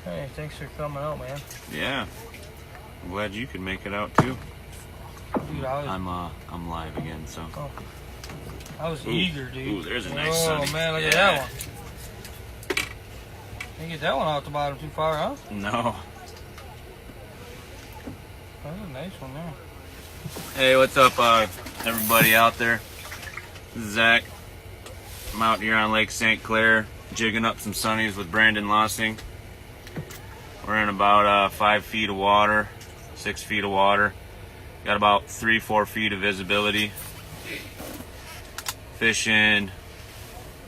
Hey, thanks for coming out, man. Yeah. I'm glad you could make it out too. Dude, I'm live again, so. Oh, I was eager, dude. Ooh, there's a nice sunny. Oh man, look at that one. Didn't get that one off the bottom too far, huh? No. That's a nice one there. Hey, what's up, everybody out there? This is Zach. I'm out here on Lake St. Clair, jigging up some sunnies with Brandon Lossing. We're in about 5 feet of water, 6 feet of water. Got about 3-4 feet of visibility. Fishing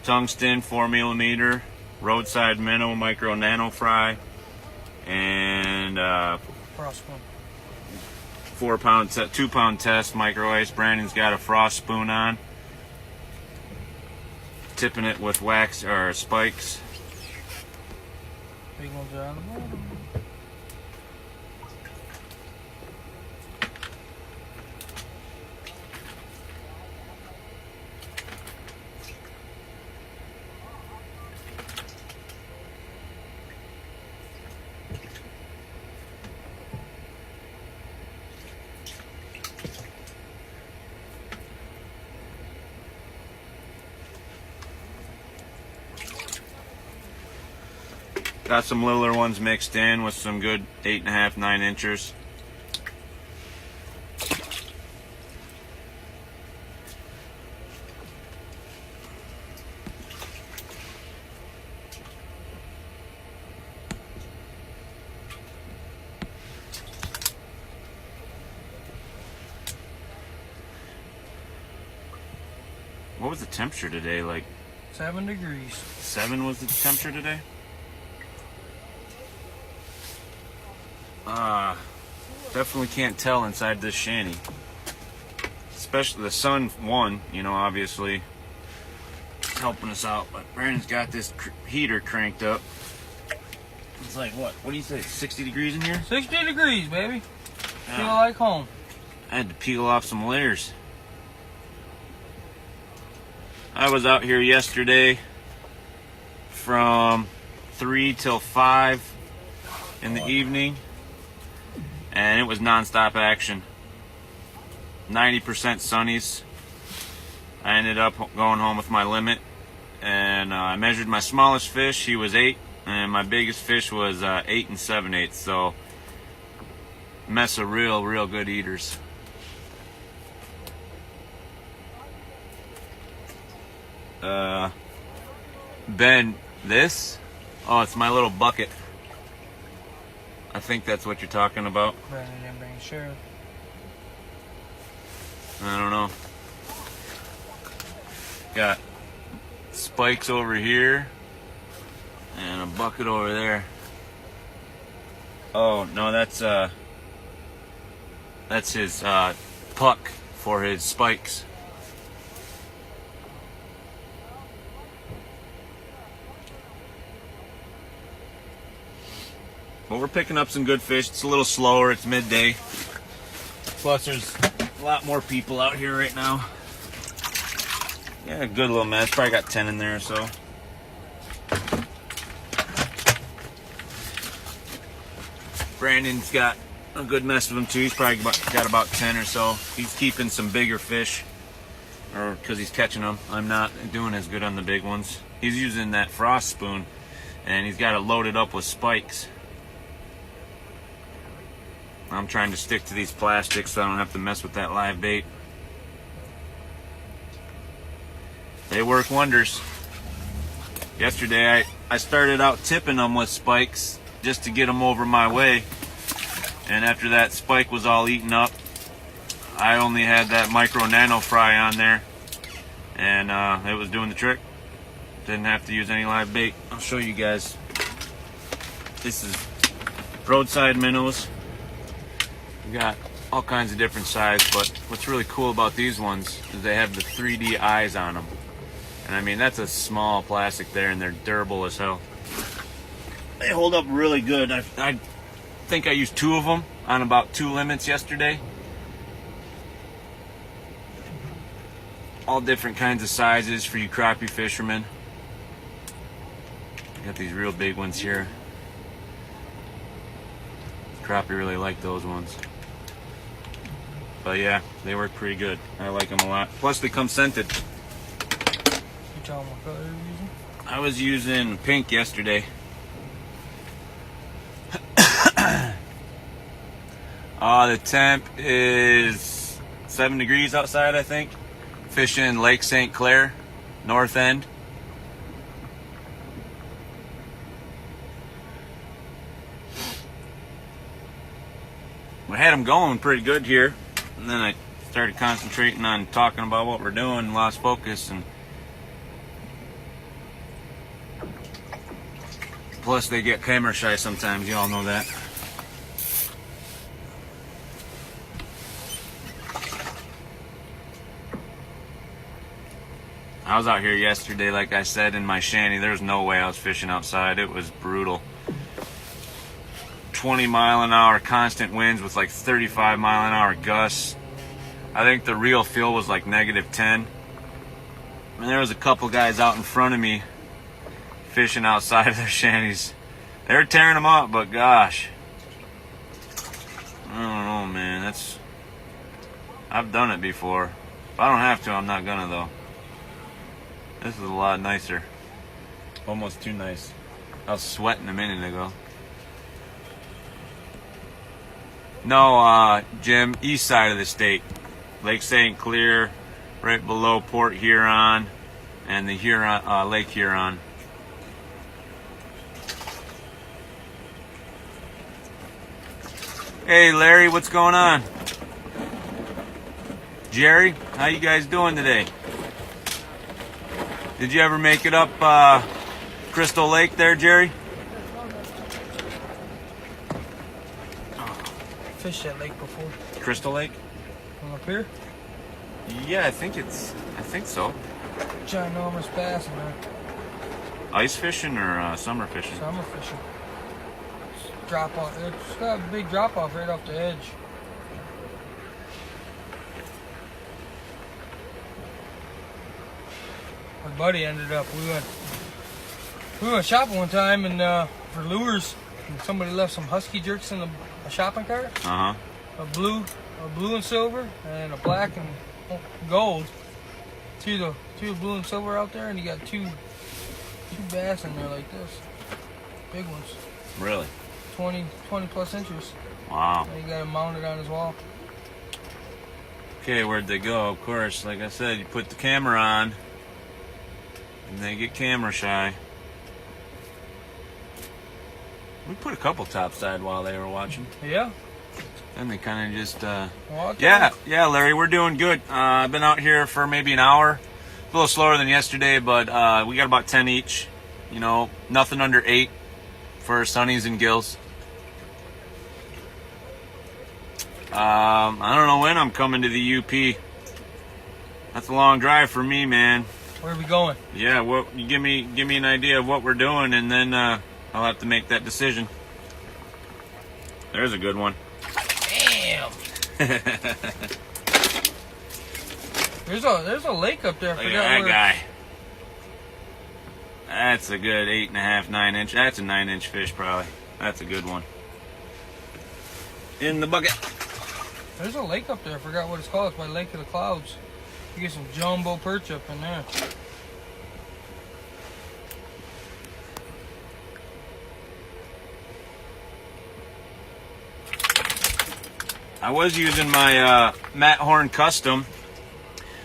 tungsten 4mm, roadside minnow, micro nano fry, and 2-pound test micro ice. Brandon's got a frost spoon on, tipping it with wax or spikes. Big ones are on the bottom. Got some littler ones mixed in with some good 8.5, 9 inchers. What was the temperature today? Like 7 degrees. 7 was the temperature today? Definitely can't tell inside this shanty. Especially the sun one, you know, obviously helping us out. But Brandon's got this heater cranked up. It's like, what do you say, 60 degrees in here? 60 degrees, baby. Yeah. Feel like home. I had to peel off some layers. I was out here yesterday from 3 till 5 in the evening, and it was non-stop action. 90% sunnies. I ended up going home with my limit, and I measured my smallest fish. He was 8, and my biggest fish was 8 7/8. So, mess of real good eaters. Ben, this? Oh, it's my little bucket. I think that's what you're talking about. Brandon didn't bring a shirt. I don't know. Got spikes over here and a bucket over there. Oh no, that's his puck for his spikes. But we're picking up some good fish. It's a little slower. It's midday. Plus, there's a lot more people out here right now. Yeah, a good little mess. Probably got 10 in there or so. Brandon's got a good mess of them too. He's probably got about 10 or so. He's keeping some bigger fish, or because he's catching them. I'm not doing as good on the big ones. He's using that frost spoon, and he's got it loaded up with spikes. I'm trying to stick to these plastics so I don't have to mess with that live bait. They work wonders. Yesterday I started out tipping them with spikes just to get them over my way. And after that spike was all eaten up, I only had that micro nano fry on there. And it was doing the trick. Didn't have to use any live bait. I'll show you guys. This is roadside minnows. We got all kinds of different sizes, but what's really cool about these ones is they have the 3D eyes on them. And I mean, that's a small plastic there, and they're durable as hell. They hold up really good. I think I used 2 of them on about 2 limits yesterday. All different kinds of sizes for you crappie fishermen. Got these real big ones here. crappie really like those ones. But yeah, they work pretty good. I like them a lot. Plus they come scented. You tell them what color you're using? I was using pink yesterday. The temp is 7 degrees outside, I think. Fishing Lake St. Clair, north end. We had them going pretty good here, and then I started concentrating on talking about what we're doing and lost focus. And plus they get camera shy sometimes, you all know that. I was out here yesterday, like I said, in my shanty. There's no way I was fishing outside. It was brutal. 20-mile-an-hour constant winds with like 35-mile-an-hour gusts. I think the real feel was like -10. And there was a couple guys out in front of me fishing outside of their shanties. They were tearing them up, but gosh, I don't know, man. I've done it before. If I don't have to, I'm not gonna though. This is a lot nicer. Almost too nice. I was sweating a minute ago. No, Jim, east side of the state. Lake St. Clair, right below Port Huron and the Huron, Lake Huron. Hey Larry, what's going on? Jerry, how you guys doing today? Did you ever make it up Crystal Lake there, Jerry? Fished that lake before. Crystal Lake? From up here? Yeah, I think so. Ginormous bass in there. Ice fishing or summer fishing? Summer fishing. Drop off. It's got a big drop off right off the edge. My buddy ended up. We went shopping one time and for lures, and somebody left some husky jerks in a shopping cart. Uh huh. A blue and silver, and a black and gold. Two blue and silver out there, and you got two bass in there like this, big ones. Really? 20 plus inches. Wow. And you got them mounted on his wall. Okay, where'd they go? Of course, like I said, you put the camera on, and they get camera shy. We put a couple topside while they were watching. Yeah. And they kind of just, Well, yeah, Larry, we're doing good. I've been out here for maybe an hour. A little slower than yesterday, but we got about 10 each. You know, nothing under 8 for sunnies and gills. I don't know when I'm coming to the UP. That's a long drive for me, man. Where are we going? Yeah, well, you give me an idea of what we're doing, and then I'll have to make that decision. There's a good one. Damn. There's a lake up there. Look at that guy. That's a good 8.5, 9 inch. That's a 9-inch fish, probably. That's a good one. In the bucket. There's a lake up there. I forgot what it's called. It's by Lake of the Clouds. You get some jumbo perch up in there. I was using my Matt Horn Custom.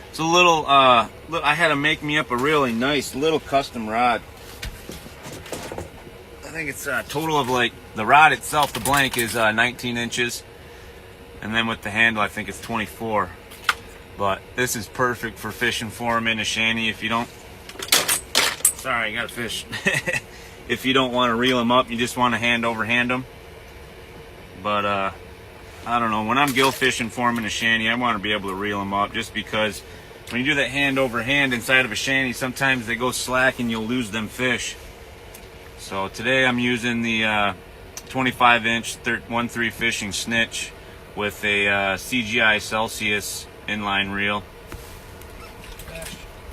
It's a little, I had to make me up a really nice little custom rod. I think it's a total of like, the rod itself, the blank is 19 inches. And then with the handle, I think it's 24. But this is perfect for fishing for them in a shanty if you don't, sorry, I got a fish. If you don't want to reel them up, you just want to hand over hand them. But I don't know, when I'm gill fishing for them in a shanty, I want to be able to reel them up, just because when you do that hand over hand inside of a shanty, sometimes they go slack and you'll lose them fish. So today I'm using the 25-inch 1-3 fishing snitch with a CGI Celsius inline reel.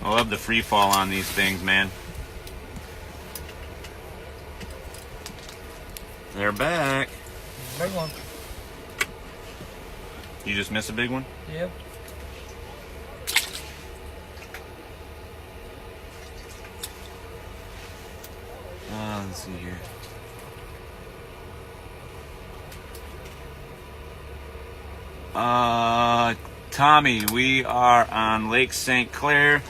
I love the free fall on these things, man. They're back. Big one. You just miss a big one? Yep. Let's see here. Tommy, we are on Lake St. Clair.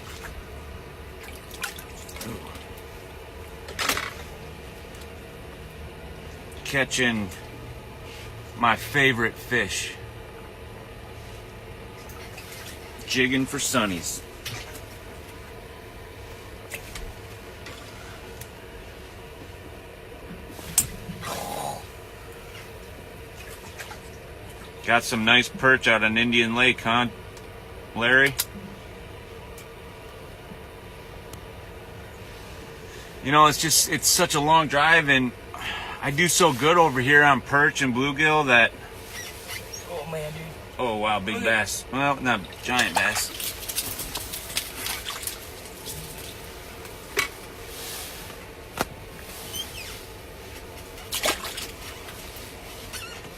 Catching my favorite fish. Jigging for sunnies. Got some nice perch out on Indian Lake, huh, Larry? You know, it's such a long drive, and I do so good over here on perch and bluegill that... Oh, man, dude. Oh, wow, big bass. Well, not giant bass.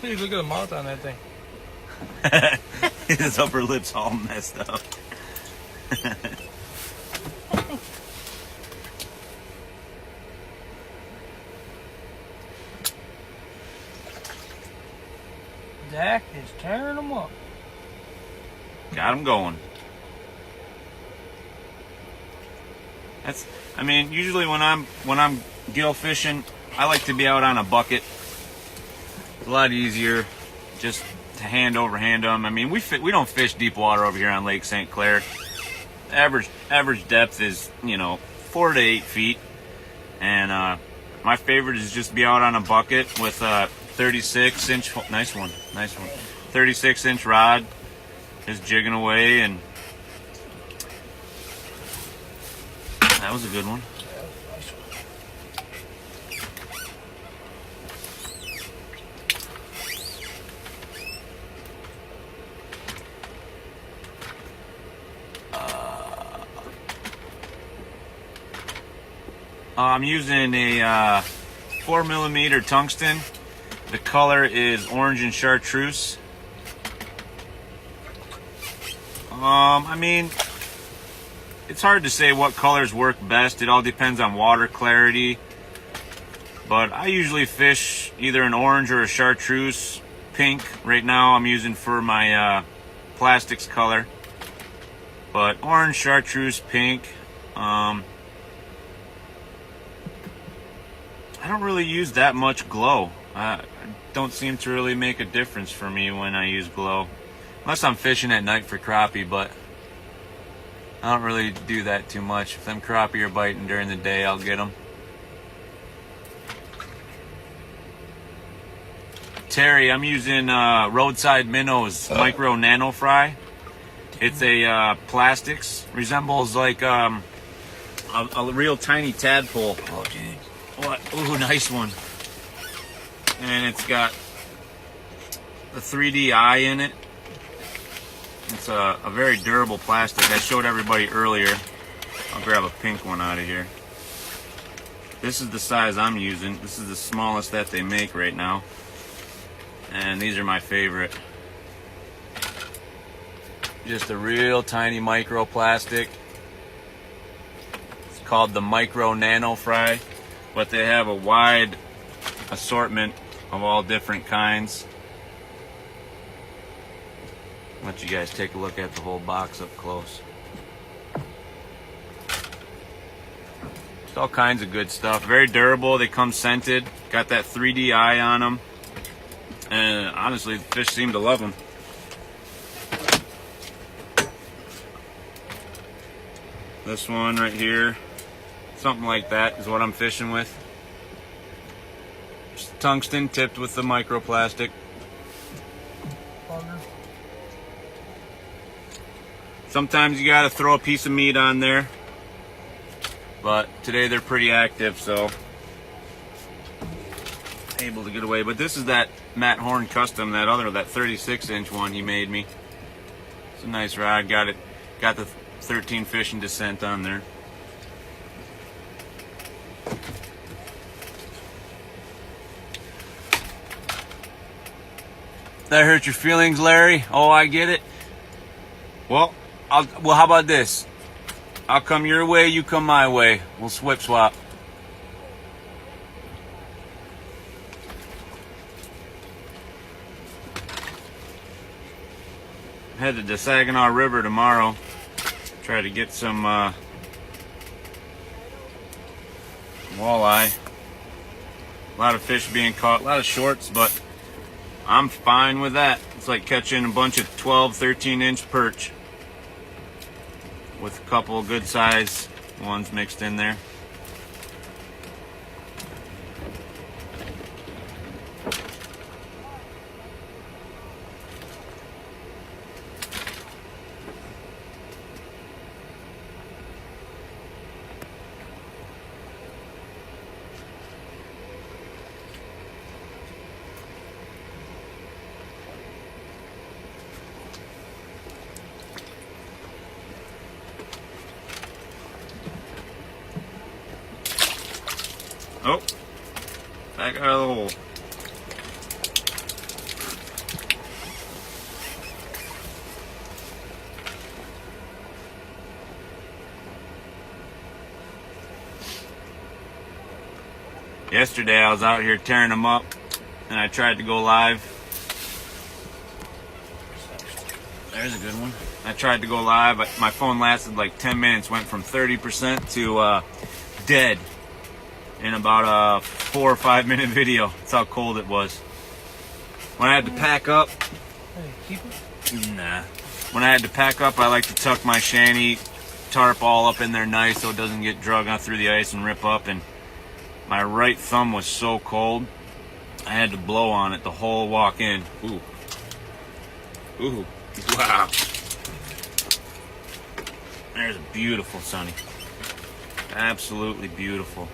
Please look at the mouth on that thing. His upper lip's all messed up. Dak is tearing them up. Got him going. I mean, usually when I'm gill fishing, I like to be out on a bucket. It's a lot easier just to hand over hand them. I mean, we don't fish deep water over here on Lake St. Clair. Average depth is, 4 to 8 feet, and my favorite is just be out on a bucket with a 36-inch. Nice one. 36-inch rod, just jigging away, and that was a good one. I'm using a 4mm tungsten. The color is orange and chartreuse. I mean, it's hard to say what colors work best. It all depends on water clarity. But I usually fish either an orange or a chartreuse. Pink right now I'm using for my plastics color. But orange, chartreuse, pink. I don't really use that much glow. Don't seem to really make a difference for me when I use glow. Unless I'm fishing at night for crappie, but I don't really do that too much. If them crappie are biting during the day, I'll get them. Terry, I'm using Roadside Minnows Micro Nano Fry. It's a plastics, resembles like a real tiny tadpole. Oh, dude. What? Ooh, nice one. And it's got a 3D eye in it. It's a very durable plastic. I showed everybody earlier. I'll grab a pink one out of here. This is the size I'm using. This is the smallest that they make right now. And these are my favorite. Just a real tiny micro plastic. It's called the Micro Nano Fry. But they have a wide assortment of all different kinds. I'll let you guys take a look at the whole box up close. Just all kinds of good stuff. Very durable. They come scented. Got that 3D eye on them. And honestly, the fish seem to love them. This one right here. Something like that is what I'm fishing with. Just tungsten tipped with the microplastic. Sometimes you gotta throw a piece of meat on there, but today they're pretty active, so able to get away. But this is that Matt Horn Custom, that 36-inch one he made me. It's a nice rod. Got the 13 fish in descent on there. that hurt your feelings, Larry. Oh, I get it. Well, how about this? I'll come your way, you come my way. We'll swap. Headed to Saginaw River tomorrow. Try to get some walleye. A lot of fish being caught, a lot of shorts, but I'm fine with that. It's like catching a bunch of 12, 13-inch perch with a couple good size ones mixed in there. Oh, back out of the hole. Yesterday I was out here tearing them up and I tried to go live. There's a good one. I tried to go live, but my phone lasted like 10 minutes, went from 30% to dead in about a 4 or 5 minute video. That's how cold it was. When I had to pack up, Hey, keep it. nah. When I had to pack up, I like to tuck my shanty tarp all up in there nice so it doesn't get drug out through the ice and rip up. And my right thumb was so cold, I had to blow on it the whole walk in. Ooh. Ooh. Wow. There's a beautiful sunny. Absolutely beautiful.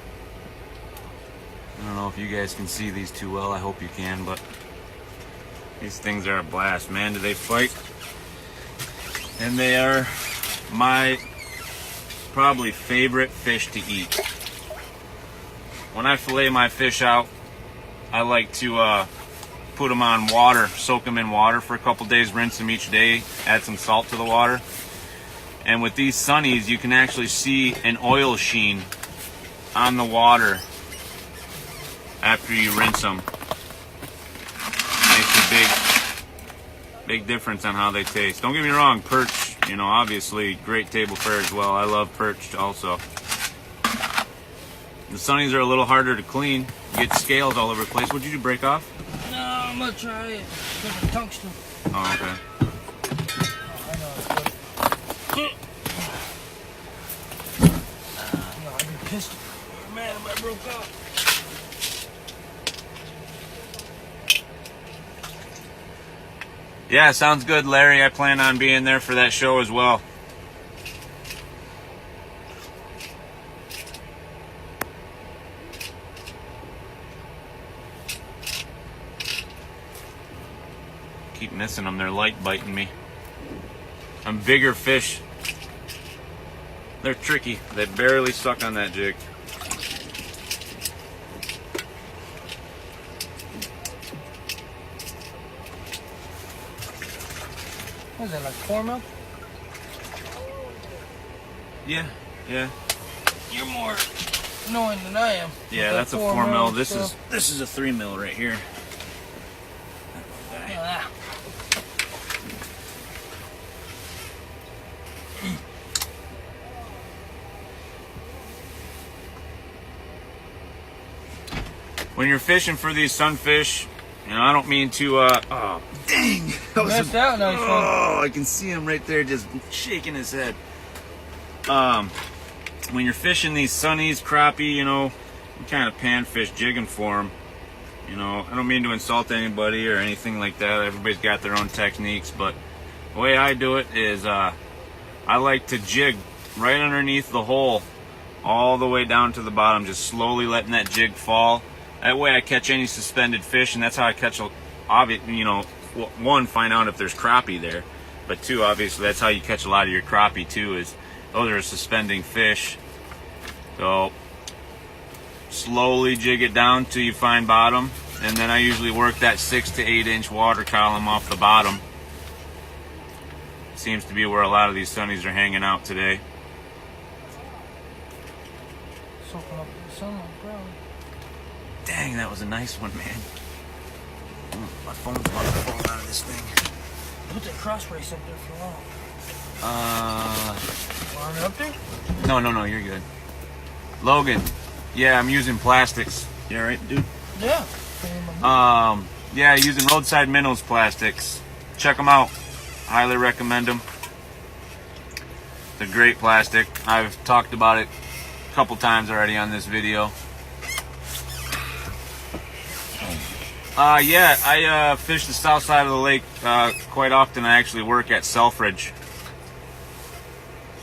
I don't know if you guys can see these too well. I hope you can, but these things are a blast, man. Do they fight? And they are my probably favorite fish to eat. When I fillet my fish out, I like to put them on water, soak them in water for a couple days, rinse them each day, add some salt to the water. And with these sunnies, you can actually see an oil sheen on the water after you rinse them. Makes a big difference on how they taste. Don't get me wrong, perch, you know, obviously great table fare as well. I love perch also. The sunnies are a little harder to clean. You get scales all over the place. What'd you do, break off? No, I'm gonna try it. It's a tungsten. Oh, okay. I know it's good. No, I'd be pissed. Man, if I broke out. Yeah, sounds good, Larry. I plan on being there for that show as well. Keep missing them. They're light biting me. I'm bigger fish. They're tricky. They barely suck on that jig. What is that, like 4 mil? Yeah. You're more knowing than I am. Yeah, that's a 4 mil. This is a 3 mil right here. Ah. When you're fishing for these sunfish, you know, I don't mean to, oh, dang. That was Missed out, nice one. Oh, I can see him right there just shaking his head. When you're fishing these sunnies, crappie, you know, you kind of panfish jigging for them. You know, I don't mean to insult anybody or anything like that. Everybody's got their own techniques, but the way I do it is I like to jig right underneath the hole all the way down to the bottom, just slowly letting that jig fall. That way I catch any suspended fish, and that's how I catch, you know, one, find out if there's crappie there, but two, obviously, that's how you catch a lot of your crappie too, is those are suspending fish. So slowly jig it down till you find bottom, and then I usually work that 6 to 8 inch water column off the bottom. Seems to be where a lot of these sunnies are hanging out today. Soaking up the sunlight, probably. Dang, that was a nice one, man. My phone's about to fall out of this thing. Put that cross brace up there for a while. Want it up there? No, you're good. Logan, yeah, I'm using plastics. You all right, dude? Yeah. Yeah, using Roadside Minnows plastics. Check them out. Highly recommend them. It's a great plastic. I've talked about it a couple times already on this video. Yeah, I fish the south side of the lake quite often. I actually work at Selfridge.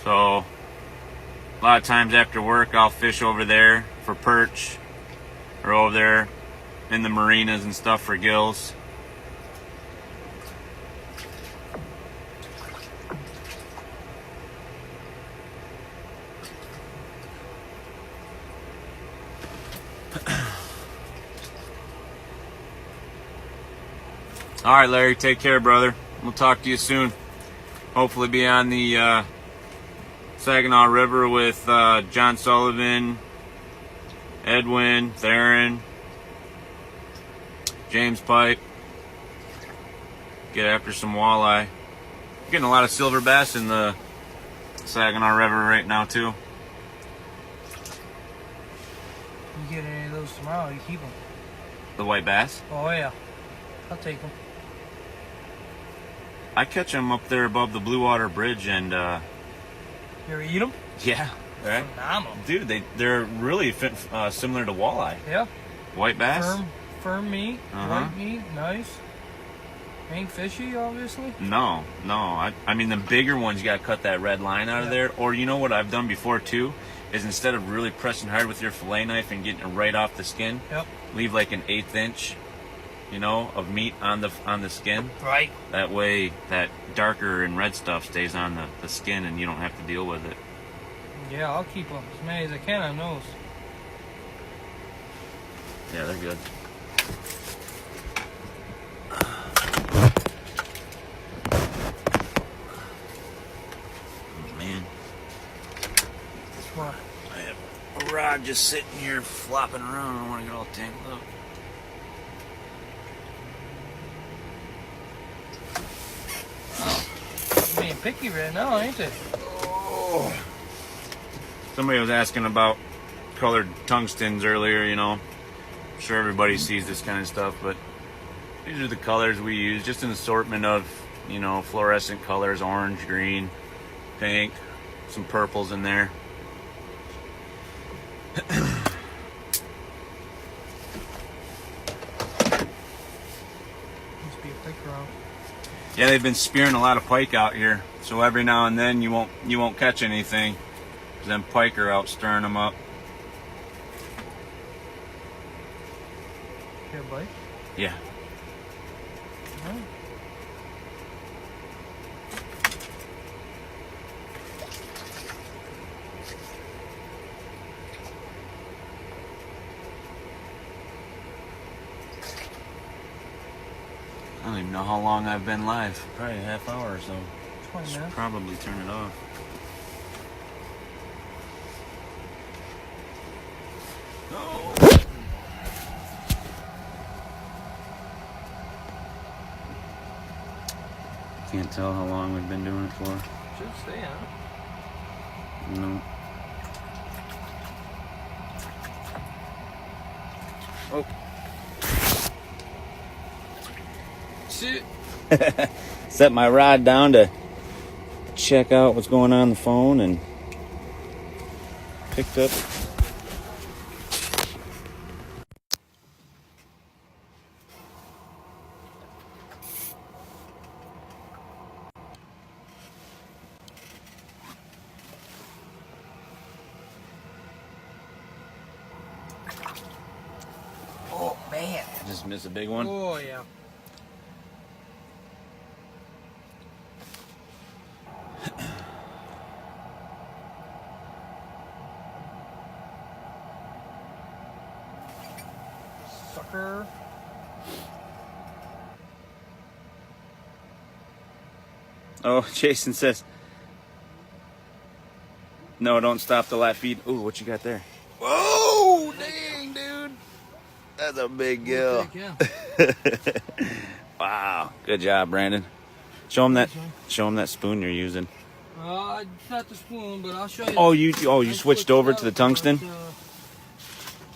So, a lot of times after work, I'll fish over there for perch, or over there in the marinas and stuff for gills. All right, Larry, take care, brother. We'll talk to you soon. Hopefully be on the Saginaw River with John Sullivan, Edwin, Theron, James Pipe. Get after some walleye. Getting a lot of silver bass in the Saginaw River right now, too. You get any of those tomorrow, you keep them. The white bass? Oh, yeah. I'll take them. I catch them up there above the Blue Water Bridge, and You ever eat them? yeah, right? Phenomenal. Dude, they're really similar to walleye. Yeah. White bass? Firm meat, Uh-huh. white meat, nice. Ain't fishy, obviously. No. I mean, the bigger ones, you gotta cut that red line out of there. Or you know what I've done before too, is instead of really pressing hard with your fillet knife and getting it right off the skin, leave like an 1/8 inch, of meat on the skin. Right. That way, that darker and red stuff stays on the skin, and you don't have to deal with it. Yeah, I'll keep them as many as I can on those. Yeah, they're good. Man, What? I have a rod just sitting here flopping around. I don't want to get all tangled up. Being picky right now, ain't it? Oh. Somebody was asking about colored tungstens earlier, I'm sure everybody sees this kind of stuff, but these are the colors we use. Just an assortment of, fluorescent colors, orange, green, pink, some purples in there. Must be a picker out. Yeah, they've been spearing a lot of pike out here, so every now and then you won't catch anything. Then pike are out stirring them up. Here, bite? Yeah. Right. I don't even know how long I've been live. Probably a half hour or so. 20 Should minutes. probably turn it off. Oh. Can't tell how long we've been doing it for. Should stay on. No. Oh. Shit. Set my rod down to check out what's going on the phone and picked up. Oh, man. Just missed a big one. Oh, yeah. Sucker. Oh, Jason says, no, don't stop the live feed. Ooh, what you got there? Whoa, dang, dude. That's a big gill. Wow, good job, Brandon. Show him that spoon you're using. Not the spoon, but I'll show you. Oh, you switched over to the tungsten?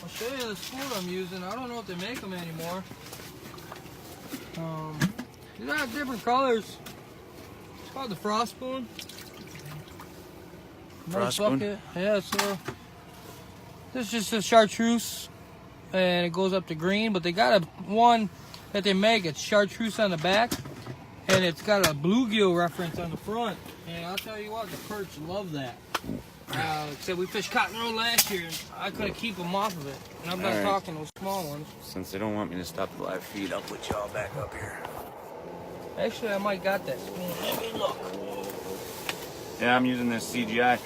I'll show you the spoon I'm using. I don't know if they make them anymore. These have different colors. It's called the frost spoon. Frost spoon? Bucket. Yeah, so this is just a chartreuse, and it goes up to green. But they got one that they make. It's chartreuse on the back, and it's got a bluegill reference on the front. And I'll tell you what, the perch love that. Except we fished Cotton Road last year, and I couldn't keep them off of it. And I'm not talking those small ones. Since they don't want me to stop the live feed, I'll put y'all back up here. Actually, I might got that spoon. Let me look. Yeah, I'm using this CGI.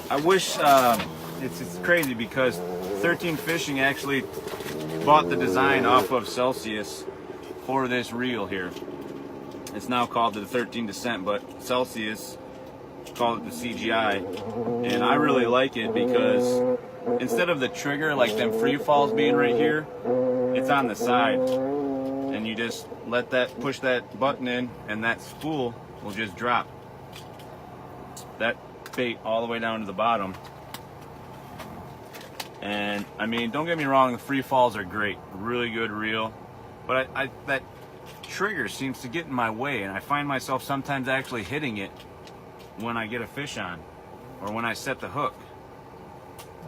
I wish, it's crazy because 13 Fishing actually bought the design off of Celsius for this reel here. It's now called the 13 Descent, but Celsius called it the CGI. And I really like it because instead of the trigger, like them free falls being right here, it's on the side. And you just push that button in, and that spool will just drop that bait all the way down to the bottom. And I mean, don't get me wrong, the free falls are great, really good reel, but that trigger seems to get in my way, and I find myself sometimes actually hitting it when I get a fish on or when I set the hook.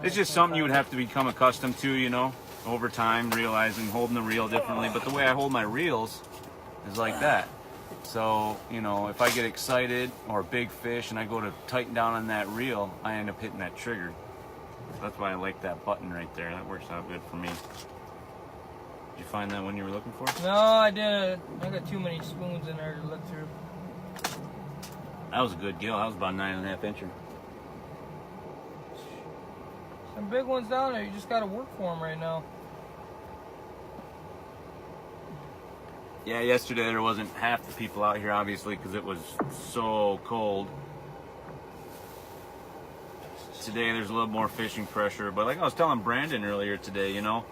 It's just something you would have to become accustomed to, you know, over time, realizing holding the reel differently. But the way I hold my reels is like that. So, you know, if I get excited or a big fish and I go to tighten down on that reel, I end up hitting that trigger. So that's why I like that button right there. That works out good for me. Did you find that one you were looking for? No, I didn't. I got too many spoons in there to look through. That was a good gill. That was about 9.5 incher. Some big ones down there. You just got to work for them right now. Yeah, yesterday there wasn't half the people out here, obviously, because it was so cold. Today there's a little more fishing pressure, but like I was telling Brandon earlier today, you know,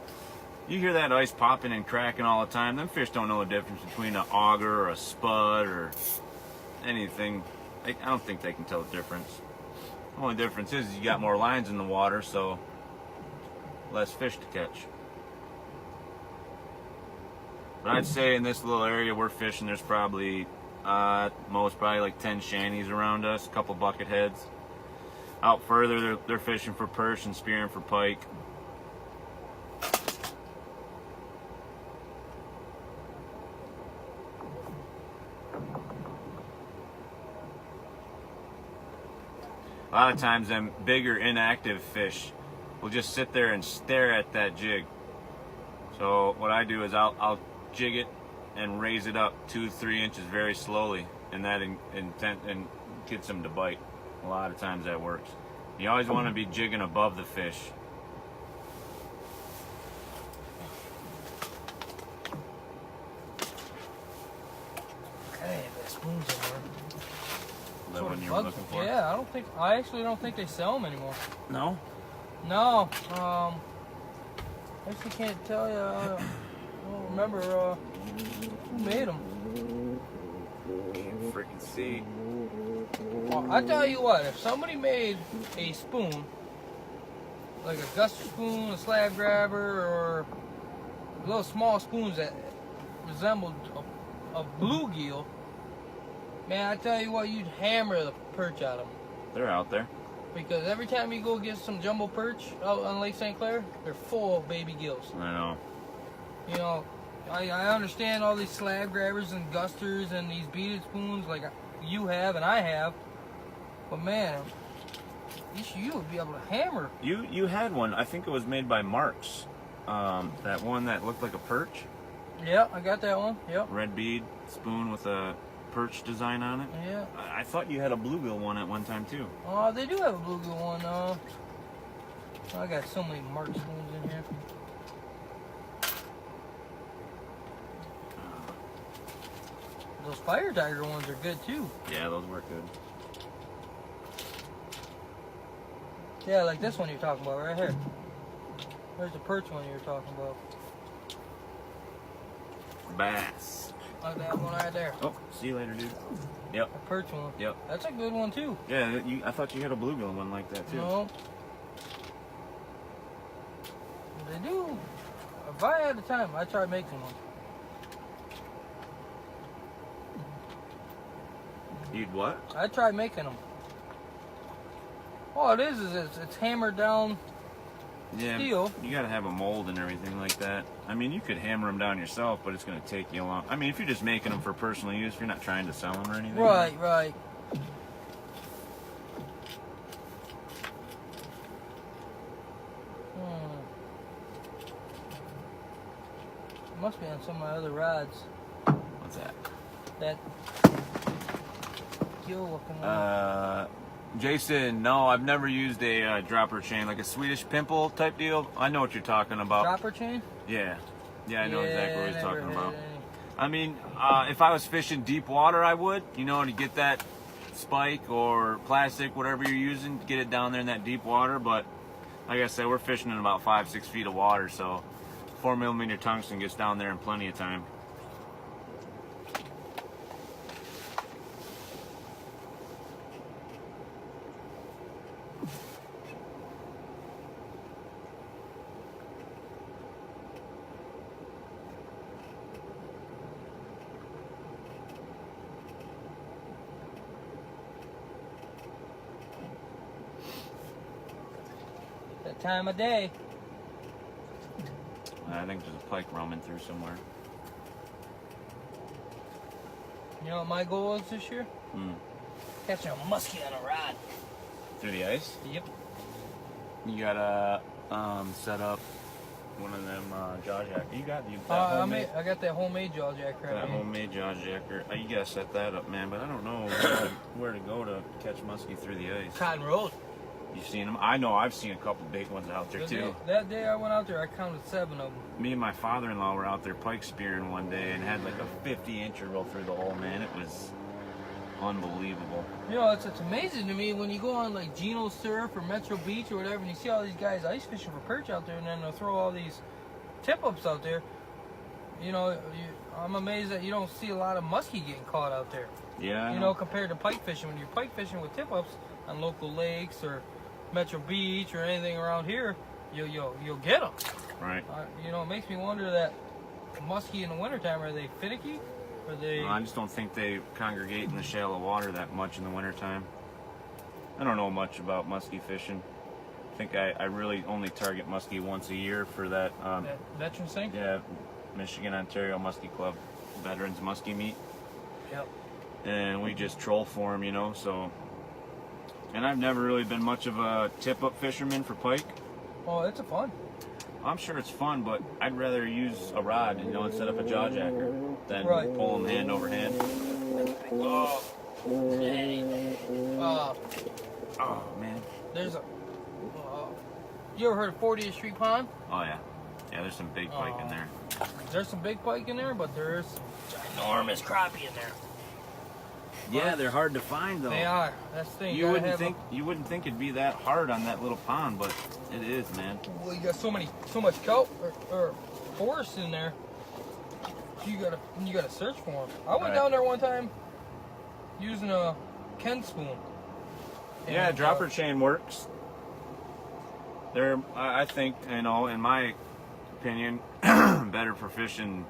you hear that ice popping and cracking all the time. Them fish don't know the difference between an auger or a spud or anything. I don't think they can tell the difference. The only difference is you got more lines in the water, so less fish to catch. But I'd say in this little area we're fishing, there's probably probably like 10 shanties around us, a couple bucket heads. Out further, they're fishing for perch and spearing for pike. A lot of times them bigger inactive fish will just sit there and stare at that jig. So what I do is I'll jig it and raise it up 2-3 inches very slowly, and that intent and gets them to bite. A lot of times that works. You always want to be jigging above the fish. Hey, the spoons in there. Is that what you were looking for? Yeah, I actually don't think they sell them anymore. No? No. I actually can't tell you. I don't remember who made them. Can't freaking see. Well, I tell you what, if somebody made a spoon, like a gusset spoon, a slab grabber, or little small spoons that resembled a bluegill, man, I tell you what, you'd hammer the perch out of them. They're out there. Because every time you go get some jumbo perch out on Lake St. Clair, they're full of baby gills. I know. You know, I understand all these slab grabbers and gusters and these beaded spoons like you have and I have, but man, you would be able to hammer. You had one, I think it was made by Marks. That one that looked like a perch. Yeah, I got that one. Yep. Red bead spoon with a perch design on it. Yeah. I thought you had a bluegill one at one time too. Oh, they do have a bluegill one. I got so many Mark spoons in here. those fire tiger ones are good too. Yeah, those work good. Yeah, like this one you're talking about right here. There's the perch one you were talking about. Bass. Like that one right there. Oh, see you later, dude. Yep. The perch one. Yep. That's a good one too. Yeah, I thought you had a bluegill one like that too. No. They do. If I had the time, I'd try making one. You'd what? I'd try making them. All it is it's hammered down Yeah, steel. you gotta have a mold and everything like that. I mean, you could hammer them down yourself, but it's gonna take you a long. I mean, if you're just making them for personal use, if you're not trying to sell them or anything. Right, right. It must be on some of my other rods. What's that? That gill looking one. Jason, no, I've never used a dropper chain, like a Swedish pimple type deal. I know what you're talking about. Dropper chain? Yeah. Yeah, I know exactly what he's never talking had about. any. I mean, if I was fishing deep water, I would, to get that spike or plastic, whatever you're using, to get it down there in that deep water. But like I said, we're fishing in about 5-6 feet of water, so 4mm tungsten gets down there in plenty of time. That time of day. I think there's a pike roaming through somewhere. You know what my goal is this year? Catching a muskie on a rod. Through the ice? Yep. You gotta set up one of them jaw jackers. You got I got that homemade jaw jack right that here. homemade jaw jacker. You gotta set that up, man. But I don't know where to go to catch muskie through the ice. Cotton Road. You've seen them? I know. I've seen a couple big ones out there too. That day I went out there, I counted 7 of them. Me and my father-in-law were out there pike spearing one day and had like a 50-incher go through the hole. Man, it was unbelievable. It's amazing to me when you go on like Geno Surf or Metro Beach or whatever, and you see all these guys ice fishing for perch out there, and then they'll throw all these tip-ups out there. I'm amazed that you don't see a lot of muskie getting caught out there. Yeah. Compared to pike fishing. When you're pike fishing with tip-ups on local lakes or Metro Beach or anything around here, you'll get them. Right. It makes me wonder that muskie in the wintertime, are they finicky? Or they... I just don't think they congregate in the shallow water that much in the wintertime. I don't know much about muskie fishing. I think I really only target muskie once a year for that. That veterans thing? Yeah, Michigan Ontario Muskie Club Veterans Muskie Meet. Yep. And we just troll for them, so... And I've never really been much of a tip-up fisherman for pike. Oh, it's fun. I'm sure it's fun, but I'd rather use a rod, instead of a jaw jacker than pull them hand over hand. Oh. Oh, man. There's a... you ever heard of 40th Street Pond? Oh, yeah. Yeah, there's some big pike in there. There's some big pike in there, but there's some ginormous crappie in there. Yeah, they're hard to find though. They are. That's the thing. You wouldn't think it'd be that hard on that little pond, but it is, man. Well, you got so much kelp or forest in there. You gotta search for them. I went down there one time using a Ken spoon. Yeah, dropper chain works. They're, I think, in my opinion, better for fishing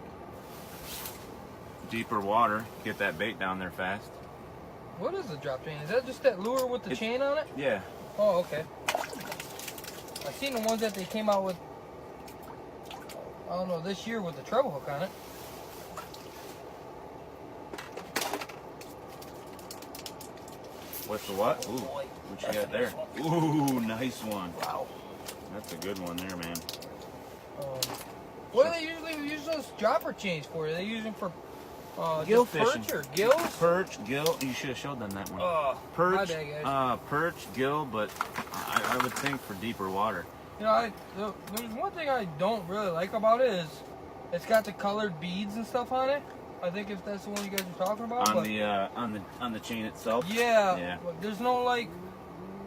deeper water. Get that bait down there fast. What is the drop chain? Is that just that lure with the chain on it? Yeah. Oh, okay. I've seen the ones that they came out with, I don't know, this year with the treble hook on it. What's the what? Ooh, what you got there? Ooh, nice one. Wow. That's a good one there, man. What do they usually use those dropper chains for? Are they using for gill just fishing. perch or gills? Perch, gill. You should have showed them that one. My Perch, bad, guys. perch, gill, but I would think for deeper water. There's one thing I don't really like about it is it's got the colored beads and stuff on it. I think if that's the one you guys are talking about. On the chain itself. Yeah. Yeah. But there's no like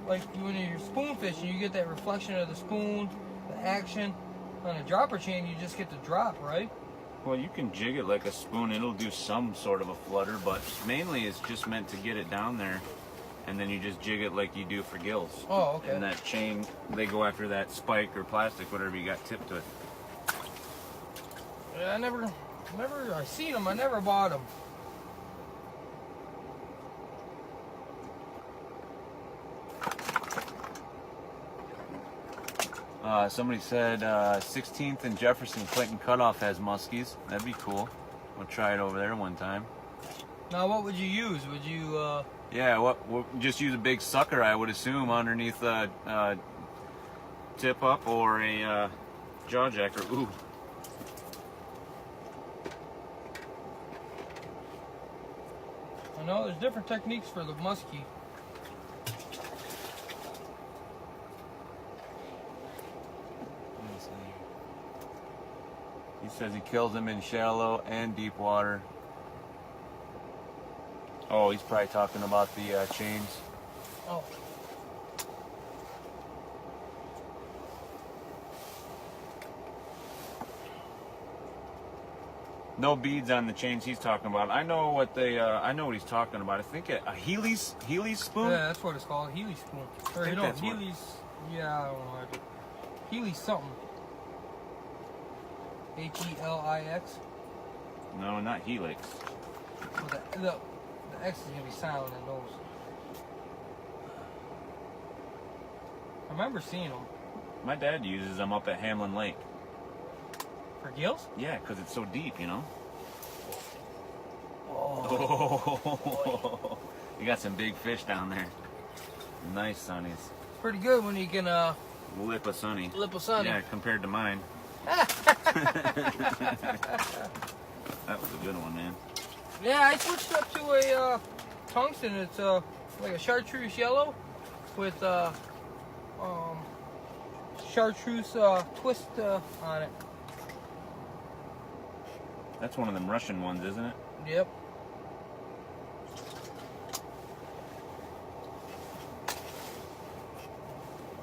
when you're spoon fishing, you get that reflection of the spoon, the action. On a dropper chain, you just get the drop, right? Well, you can jig it like a spoon. It'll do some sort of a flutter, but mainly it's just meant to get it down there, and then you just jig it like you do for gills. Oh, okay. And that chain, they go after that spike or plastic, whatever you got tipped with. Yeah, I seen them. I never bought them. Somebody said 16th and Jefferson Clinton cutoff has muskies. That'd be cool. We'll try it over there one time. Now, what would you use? Would you? Yeah, what just use a big sucker, I would assume, underneath a tip up or a jaw jacker. Ooh. I know there's different techniques for the muskie. He says he kills them in shallow and deep water. Oh, he's probably talking about the chains. Oh. No beads on the chains he's talking about. I know what I know what he's talking about. I think a Healy's spoon. Yeah, that's what it's called, Healy spoon. Or you know, that's what- Healy's. Yeah, I don't know. Healy something. Helix. No, not Helix. Well, the X is gonna be silent in those. I remember seeing them. My dad uses them up at Hamlin Lake. For gills? Yeah, because it's so deep, you know. Oh. You got some big fish down there. Nice sunnies. Pretty good when you can Lip a sunny. lip a sunny. Yeah, compared to mine. That was a good one, man. Yeah, I switched up to a tungsten. It's like a chartreuse yellow with chartreuse twist on it. That's one of them Russian ones, isn't it? Yep. I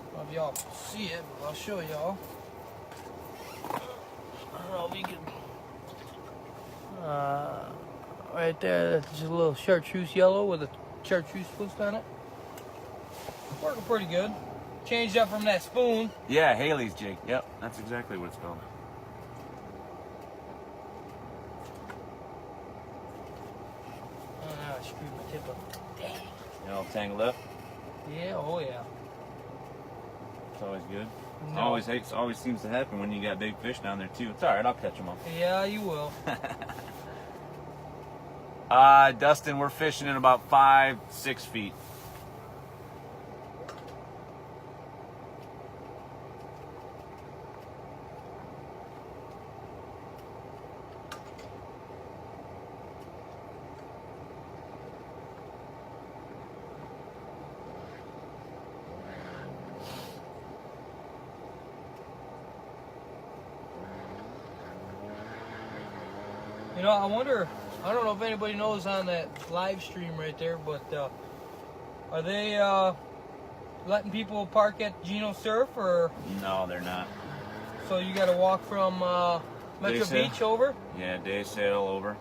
don't know if y'all can see it, but I'll show y'all. I don't know if you can. Right there, that's just a little chartreuse yellow with a chartreuse twist on it. Working pretty good. Changed up from that spoon. Yeah, Haley's jig. Yep, that's exactly what it's called. Oh, now I screwed my tip up. Dang. You know, tangled up. Yeah, oh yeah. It's always good. No. Always seems to happen when you got big fish down there too. It's all right. I'll catch them up. Yeah, you will. Dustin, we're fishing in about 5-6 feet. You know, I wonder, I don't know if anybody knows on that live stream right there, but are they letting people park at Geno Surf, or? No, they're not. So you got to walk from Metro Beach over? Yeah, day sail over.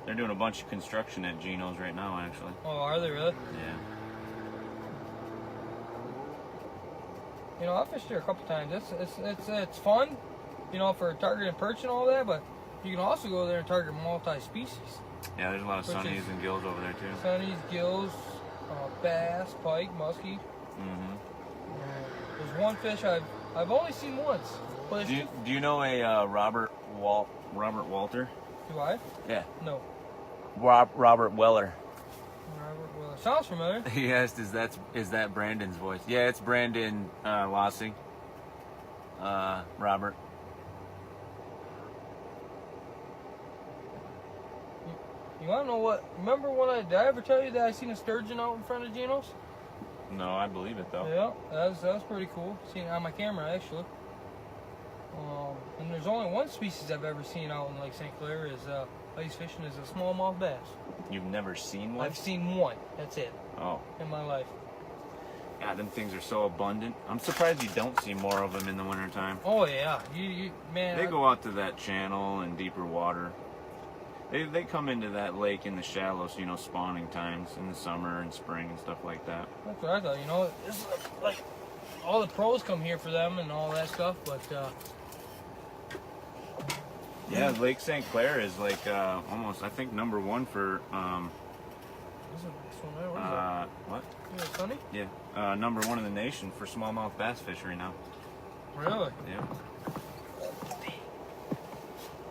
They're doing a bunch of construction at Geno's right now, actually. Oh, are they really? Yeah. You know, I fished there a couple times. It's fun, you know, for target and perch and all that, but you can also go there and target multi-species. Yeah, there's a lot of sunnies and gills over there too. Sunnies, gills, bass, pike, muskie. Mm-hmm. There's one fish I've only seen once. But Do you know a Robert Walter? Do I? Yeah. No. Robert Weller. Robert Weller. Sounds familiar. He asked, "Is that Brandon's voice?" Yeah, it's Brandon Lossing. Robert. You want to know what? Remember when did I ever tell you that I seen a sturgeon out in front of Geno's? No, I believe it though. Yeah, that was pretty cool. Seen it on my camera actually. And there's only one species I've ever seen out in Lake St. Clair is ice fishing is a smallmouth bass. You've never seen one? I've seen one. That's it. Oh. In my life. God, them things are so abundant. I'm surprised you don't see more of them in the wintertime. Oh yeah, man. They go out to that channel and deeper water. They come into that lake in the shallows, you know, spawning times in the summer and spring and stuff like that. That's what I thought. You know, it's like all the pros come here for them and all that stuff, but. Yeah, Lake St. Clair is like almost, I think, #1 for. What? Yeah, Sunny? Yeah, #1 in the nation for smallmouth bass fishery now. Really? Yeah.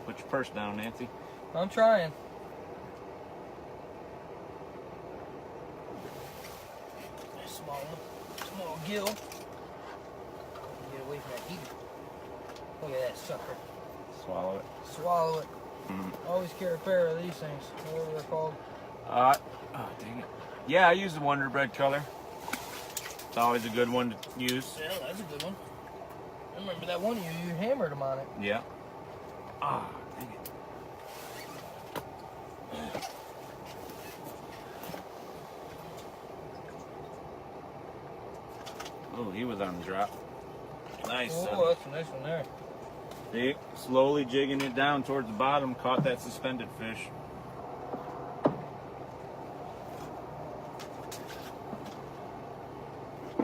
Put your purse down, Nancy. I'm trying. Small gill. Get away from that heater. Look at that sucker. Swallow it. Swallow it. Mm. Always carry a pair of these things, whatever they're called. Oh, dang it. Yeah, I use the Wonder Bread color. It's always a good one to use. Yeah, that's a good one. I remember that one you hammered them on it. Yeah. Ah, dang it. Oh, he was on the drop. Nice. Oh, that's a nice one there. See, slowly jigging it down towards the bottom, caught that suspended fish.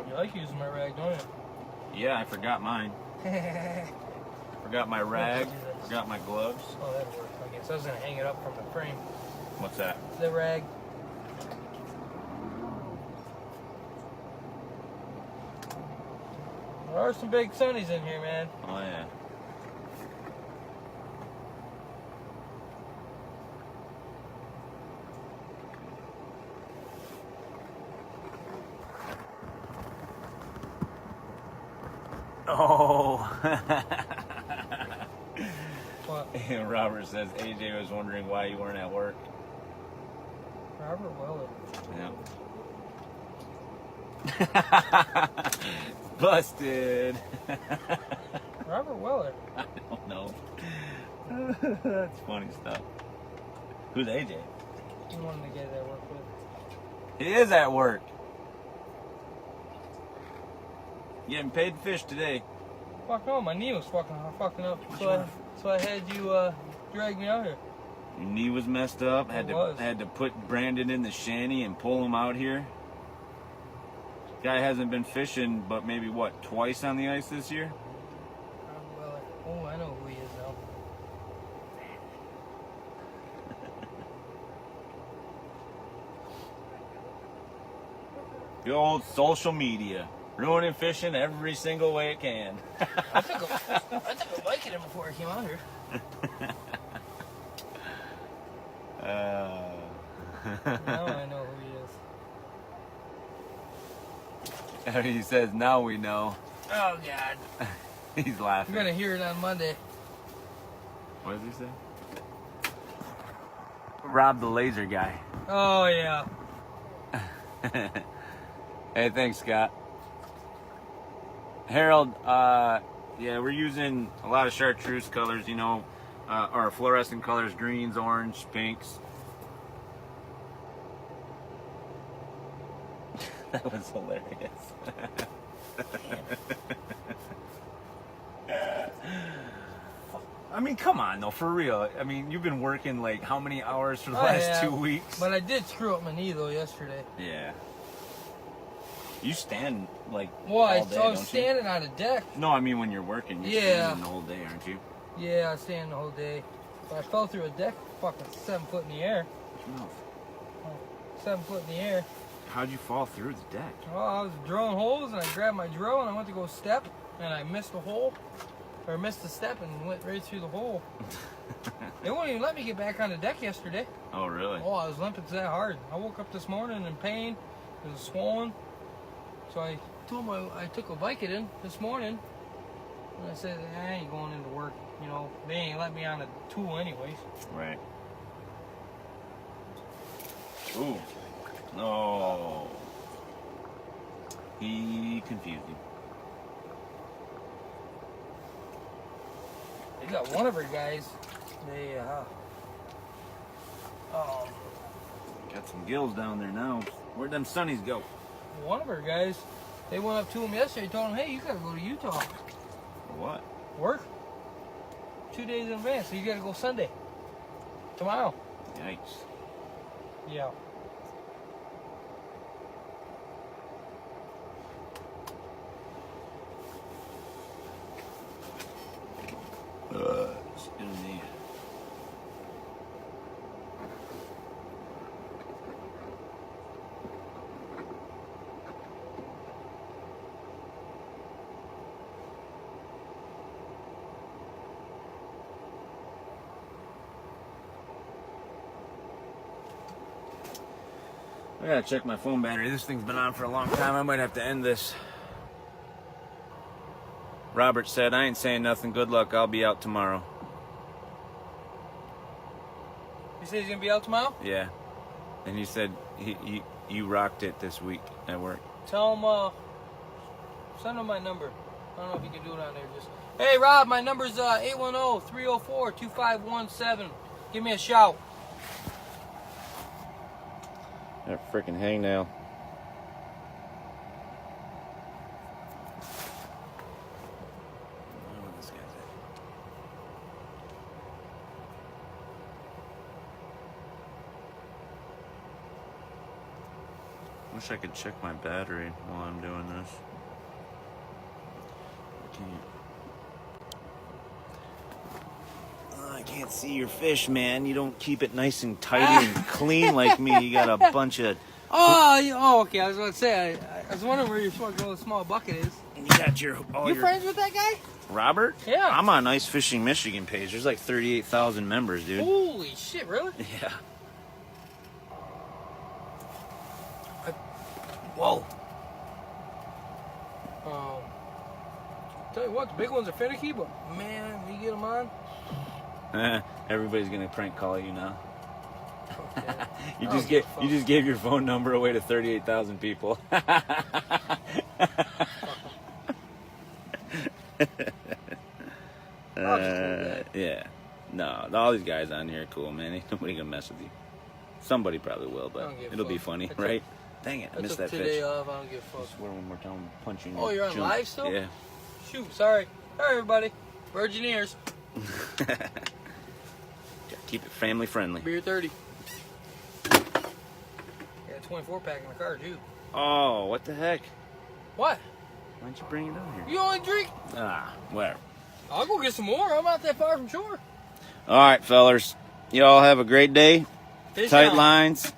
You like using my rag, don't you? Yeah, I forgot mine. Forgot my rag, forgot my gloves. Oh, that'll work, I guess. I was going to hang it up from the frame. What's that? The rag. There are some big sunnies in here, man. Oh, yeah. Oh. What? Robert says AJ was wondering why you weren't at work. Robert Weller. Yeah. Busted. Robert Weller. I don't know. That's funny stuff. Who's AJ? He wanted to get that work with. He is at work. Getting paid to fish today. Fuck no, my knee was fucking up. So I had you drag me out here. Your knee was messed up. Had to put Brandon in the shanty and pull him out here. Guy hasn't been fishing, but maybe what, twice on the ice this year? Robert Weller. Oh, I know who he is now. The old social media. Ruining fishing every single way it can. I took a bike at him before I came out here. Now I know who he is. He says, now we know. Oh, God. He's laughing. You're going to hear it on Monday. What does he say? Rob the laser guy. Oh, yeah. Hey, thanks, Scott. Harold, yeah, we're using a lot of chartreuse colors, you know, or fluorescent colors, greens, orange, pinks. That was hilarious. I mean, come on, though, for real. I mean, you've been working, like, how many hours for the last 2 weeks? But I did screw up my knee, though, yesterday. Yeah. You stand, like, Well, all day, I was don't standing on a deck. you? No, I mean when you're working. You're standing the whole day, aren't you? Yeah, I was standing the whole day. But I fell through a deck fucking 7 foot in the air. No. 7 foot in the air. How'd you fall through the deck? Well, I was drilling holes, and I grabbed my drill, and I went to go step, and I missed the hole. Or missed the step and went right through the hole. They wouldn't even let me get back on the deck yesterday. Oh, really? Oh, I was limping that hard. I woke up this morning in pain. It was swollen. So I told him I took a Vicodin this morning. And I said, I ain't going into work. You know, they ain't let me on a tool anyways. Right. Ooh. No. He confused you. got one of her guys. They Got some gills down there now. Where'd them sunnies go? one of her guys. They went up to him yesterday, told him, "Hey, you gotta go to Utah." For what? Work. 2 days in advance, so you gotta go Sunday. Tomorrow. Yikes. Yeah. Excuse me. I gotta check my phone battery. This thing's been on for a long time. I might have to end this. Robert said, I ain't saying nothing. Good luck. I'll be out tomorrow. He said he's gonna be out tomorrow? Yeah. And he said you rocked it this week at work. Tell him, send him my number. I don't know if you can do it on there. Just, hey, Rob, my number's 810-304-2517. Give me a shout. That freaking hangnail. Wish I could check my battery while I'm doing this. I can't see your fish, man. You don't keep it nice and tidy and clean like me. You got a bunch of... Okay. I was going to say, I was wondering where your small bucket is. You got your... You friends with that guy? Robert? Yeah. I'm on Ice Fishing Michigan page. There's like 38,000 members, dude. Holy shit, really? Yeah. Whoa. Tell you what, the big ones are finicky, but man, you get them on. Everybody's gonna prank call you now. Okay. You just gave your phone number away to 38,000 people. Yeah. No, all these guys on here are cool, man. Ain't nobody gonna mess with you. Somebody probably will, but it'll be funny, right? Dang it, I missed that today fish. off, I don't give a fuck. I swear one more time, I'm punching you. Oh, you're on live still? Yeah. Shoot, sorry. All right, everybody. Virgineers. Keep it family friendly. Beer 30. Got a 24 pack in the car, too. Oh, what the heck? What? Why'd you bring it out here? You only drink? Where? I'll go get some more. I'm not that far from shore. All right, fellers. You all have a great day. Fish Tight on. lines.